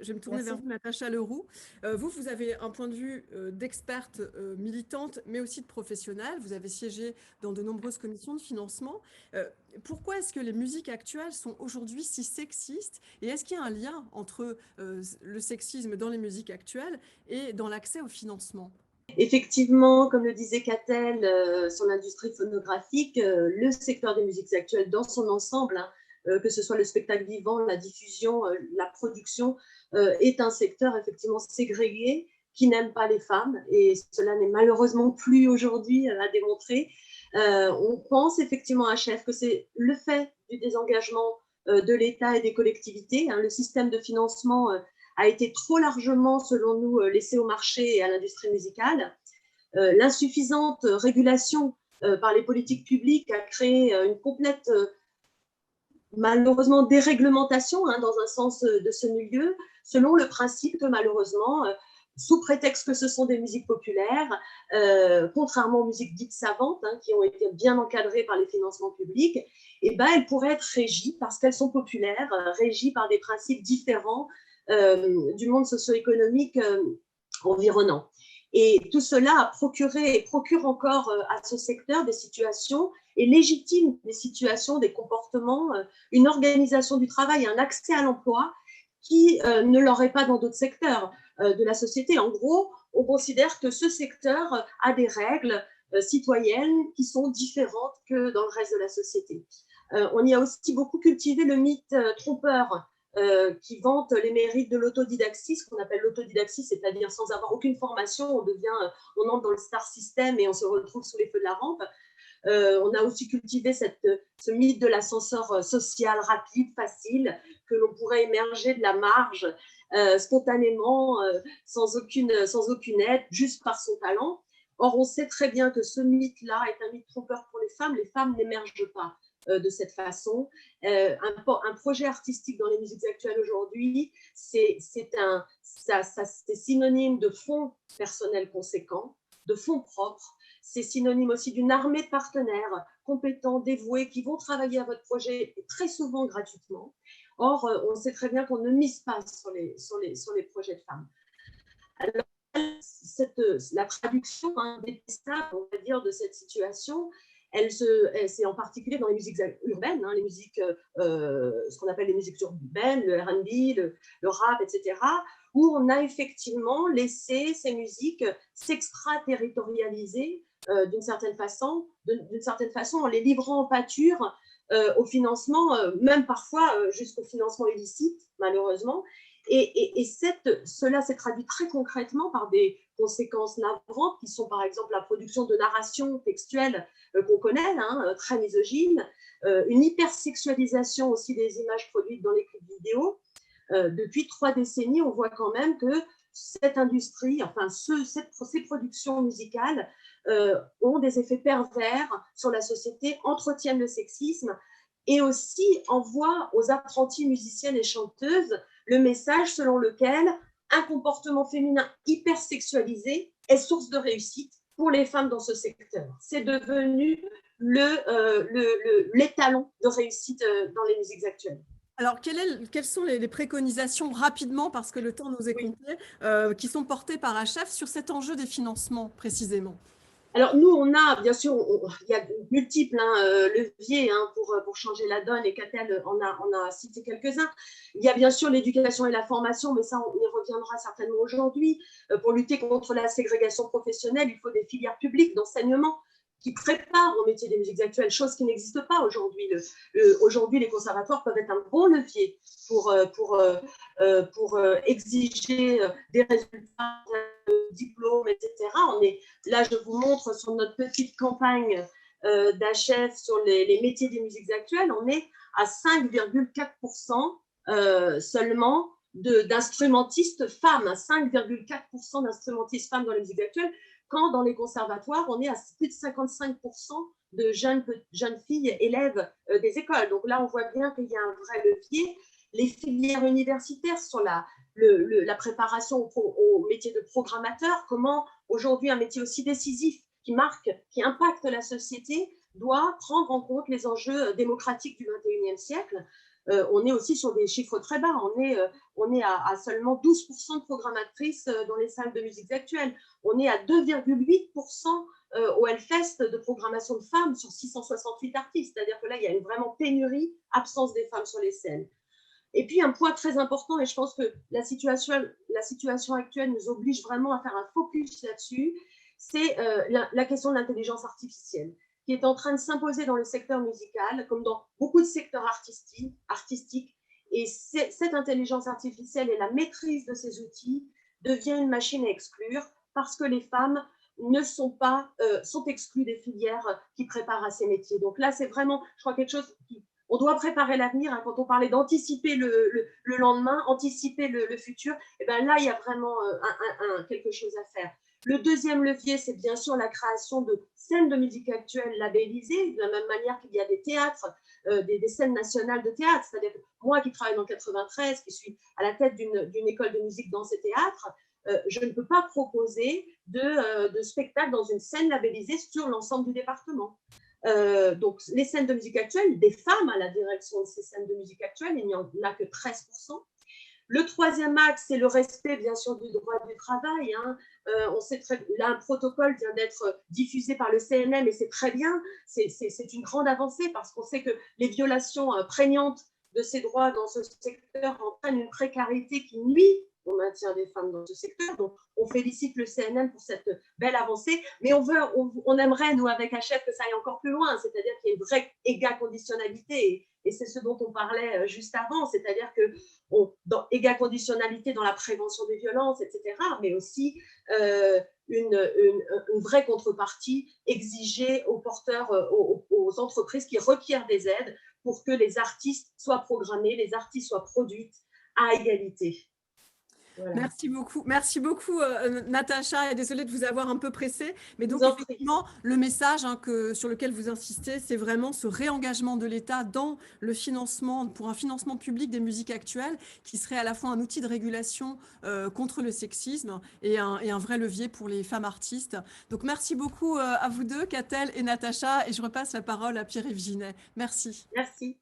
Je vais me tourner Merci. vers vous, Natacha Leroux. Vous avez un point de vue d'experte militante, mais aussi de professionnelle. Vous avez siégé dans de nombreuses commissions de financement. Euh, Pourquoi est-ce que les musiques actuelles sont aujourd'hui si sexistes? Et est-ce qu'il y a un lien entre le sexisme dans les musiques actuelles et dans l'accès au financement? Effectivement, comme le disait Catel, son industrie phonographique, le secteur des musiques actuelles dans son ensemble, hein, que ce soit le spectacle vivant, la diffusion, la production, est un secteur effectivement ségrégué qui n'aime pas les femmes et cela n'est malheureusement plus aujourd'hui à démontrer. On pense effectivement à Chef que c'est le fait du désengagement de l'État et des collectivités. Hein, le système de financement a été trop largement, selon nous, laissé au marché et à l'industrie musicale. L'insuffisante régulation par les politiques publiques a créé une complète, malheureusement, déréglementation hein, dans un sens de ce milieu, selon le principe que malheureusement, sous prétexte que ce sont des musiques populaires, contrairement aux musiques dites savantes, hein, qui ont été bien encadrées par les financements publics, eh ben, elles pourraient être régies, parce qu'elles sont populaires, régies par des principes différents du monde socio-économique environnant. Et tout cela a procuré et procure encore à ce secteur des situations et légitime des situations, des comportements, une organisation du travail, un accès à l'emploi qui ne l'aurait pas dans d'autres secteurs de la société. En gros, on considère que ce secteur a des règles citoyennes qui sont différentes que dans le reste de la société. On y a aussi beaucoup cultivé le mythe trompeur qui vante les mérites de l'autodidactie, ce qu'on appelle l'autodidactie, c'est-à-dire sans avoir aucune formation, on entre dans le star system et on se retrouve sous les feux de la rampe. On a aussi cultivé ce mythe de l'ascenseur social rapide, facile, que l'on pourrait émerger de la marge spontanément, sans aucune aide, juste par son talent. Or, on sait très bien que ce mythe-là est un mythe trompeur pour les femmes. Les femmes n'émergent pas de cette façon. Un projet artistique dans les musiques actuelles aujourd'hui, c'est synonyme de fonds personnels conséquents, de fonds propres. C'est synonyme aussi d'une armée de partenaires compétents, dévoués, qui vont travailler à votre projet très souvent gratuitement. Or, on sait très bien qu'on ne mise pas sur les projets de femmes. Alors, la traduction indétestable, on va dire, de cette situation, c'est en particulier dans les musiques urbaines, hein, les musiques, ce qu'on appelle les musiques urbaines, le R&B, le rap, etc., où on a effectivement laissé ces musiques s'extraterritorialiser d'une certaine façon, en les livrant en pâture au financement, même parfois jusqu'au financement illicite, malheureusement. Cela s'est traduit très concrètement par des conséquences navrantes qui sont par exemple la production de narrations textuelles qu'on connaît, hein, très misogynes, une hypersexualisation aussi des images produites dans les clips vidéo. Depuis 3 décennies, on voit quand même que cette industrie, enfin ces productions musicales ont des effets pervers sur la société, entretiennent le sexisme et aussi envoient aux apprentis musiciennes et chanteuses le message selon lequel un comportement féminin hypersexualisé est source de réussite pour les femmes dans ce secteur. C'est devenu l'étalon de réussite dans les musiques actuelles. Alors, quelles sont les préconisations rapidement, parce que le temps nous est Oui. compté, qui sont portées par HF sur cet enjeu des financements précisément? Alors nous, on a, bien sûr, il y a multiples leviers pour changer la donne, et Catel on a cité quelques-uns. Il y a bien sûr l'éducation et la formation, mais ça, on y reviendra certainement aujourd'hui. Pour lutter contre la ségrégation professionnelle, il faut des filières publiques d'enseignement qui préparent au métier des musiques actuelles, chose qui n'existe pas aujourd'hui. Aujourd'hui, les conservatoires peuvent être un bon levier pour exiger des résultats, diplômes, etc. Là, je vous montre sur notre petite campagne d'HF sur les métiers des musiques actuelles, on est à 5,4% seulement d'instrumentistes femmes, 5,4% d'instrumentistes femmes dans les musiques actuelles, quand dans les conservatoires, on est à plus de 55% de jeunes filles élèves des écoles. Donc là, on voit bien qu'il y a un vrai levier. Les filières universitaires sur la préparation au métier de programmateur, comment aujourd'hui un métier aussi décisif qui impacte la société doit prendre en compte les enjeux démocratiques du XXIe siècle. on est aussi sur des chiffres très bas. On est à seulement 12% de programmatrices dans les salles de musique actuelles. On est à 2,8% au Hellfest de programmation de femmes sur 668 artistes. C'est-à-dire que là, il y a une vraiment pénurie, absence des femmes sur les scènes. Et puis, un point très important, et je pense que la situation actuelle nous oblige vraiment à faire un focus là-dessus, c'est la question de l'intelligence artificielle, qui est en train de s'imposer dans le secteur musical, comme dans beaucoup de secteurs artistiques. Et cette intelligence artificielle et la maîtrise de ces outils devient une machine à exclure parce que les femmes ne sont pas, sont exclues des filières qui préparent à ces métiers. Donc là, c'est vraiment, je crois, quelque chose qui, on doit préparer l'avenir. Hein, quand on parlait d'anticiper le lendemain, anticiper le futur, et ben là, il y a vraiment quelque chose à faire. Le deuxième levier, c'est bien sûr la création de scènes de musique actuelle labellisées, de la même manière qu'il y a des théâtres, des scènes nationales de théâtre. C'est-à-dire que moi qui travaille dans 93, qui suis à la tête d'une école de musique dans ces théâtres, je ne peux pas proposer de spectacle dans une scène labellisée sur l'ensemble du département. Donc, les scènes de musique actuelle, des femmes à la direction de ces scènes de musique actuelle, il n'y en a que 13%. Le troisième axe, c'est le respect, bien sûr, du droit du travail. Hein. On sait là, un protocole vient d'être diffusé par le CNM et c'est très bien. C'est une grande avancée parce qu'on sait que les violations prégnantes de ces droits dans ce secteur entraînent une précarité qui nuit au maintien des femmes dans ce secteur. Donc, on félicite le CNM pour cette belle avancée, mais on aimerait, nous, avec HF, que ça aille encore plus loin, c'est-à-dire qu'il y ait une vraie égaconditionnalité. Et c'est ce dont on parlait juste avant, c'est-à-dire que dans égaconditionnalité dans la prévention des violences, etc., mais aussi une vraie contrepartie exigée aux porteurs, aux entreprises qui requièrent des aides pour que les artistes soient programmés, les artistes soient produits à égalité. Voilà. Merci beaucoup Natacha, et désolée de vous avoir un peu pressé, mais donc effectivement le message sur lequel vous insistez, c'est vraiment ce réengagement de l'État dans le financement, pour un financement public des musiques actuelles, qui serait à la fois un outil de régulation contre le sexisme et un vrai levier pour les femmes artistes. Donc merci beaucoup à vous deux, Catel et Natacha, et je repasse la parole à Pierre-Yves Ginet. Merci. Merci.